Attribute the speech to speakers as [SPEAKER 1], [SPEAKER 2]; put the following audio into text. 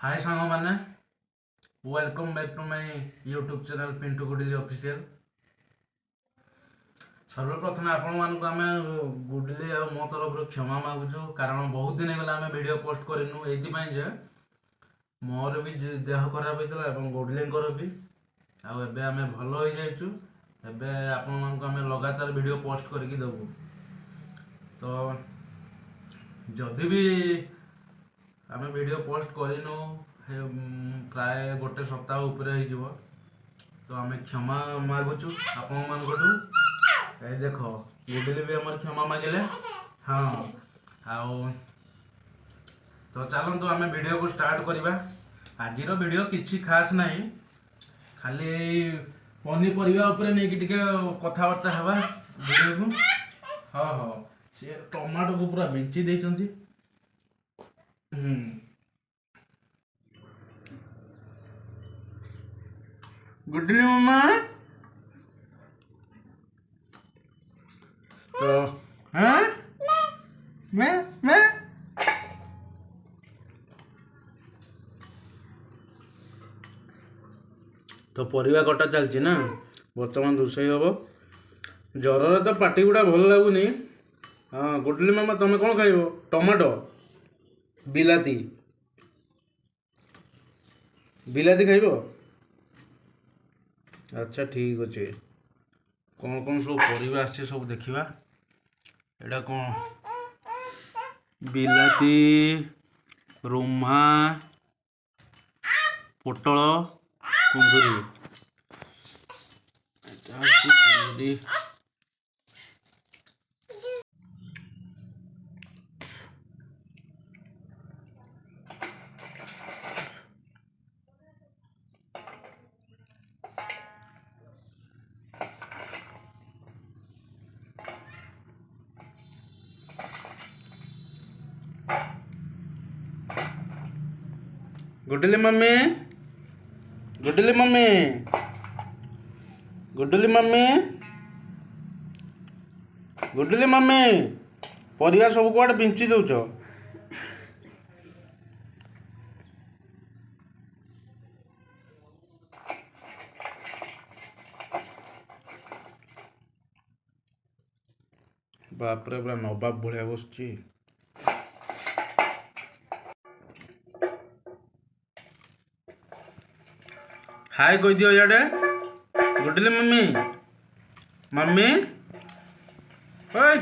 [SPEAKER 1] हाय सांग मैंने welcome back to my YouTube channel Pintu Gudili official. सर्वप्रथम आपण मानक आम गुडिली और मो तरफ क्षमा मागुचु कारण बहुत दिन होगा आम वीडियो पोस्ट करूँ ये मोर भी देह खराब होता है गुडिली भी आबे आम भल हो जाइचु। एबे आपण मानक आम लगातार वीडियो पोस्ट करके देबू। तो जदि भी आम वीडियो पोस्ट करूँ प्राय गोटे सप्ताह उपर हो तो आम क्षमा मागुचु आपण मानकठू। ए देख गुडिली भी आम क्षमा मागिले। हाँ आओ तो चलतु आम वीडियो को स्टार्ट करवा। आज वीडियो किसी खास नहीं खाली पनीपरिया उपरे नहीं कि कथबार्ता हवा वीडियो को। हाँ हाँ सी टमाटो को पूरा बिंची देइचंती। गुडली मामा तो हाँ मैं तो परिवा कटा चलची ना बर्तमान रोषे हम ज्वर तो पाटी गुड़ा भल लगुनि। हाँ गुडली मामा तुम कौन खाइब टमाटो बिलाती बिलाती खाइब। अच्छा ठीक अच्छे कौन कौन सब परिवा आछे सब देखिबा। एटा कौन बिलाती रुमा पोटल कुंदुरी एटा हচ্ছে कुंदुरी। Goodly mummy goodly mummy goodly mummy goodly mummy परिया सब कुआडे बिंची दउछ। बापरे पूरा नवाब भाया बसची। हाय कह दियो याडे गुडली मम्मी मम्मी ओए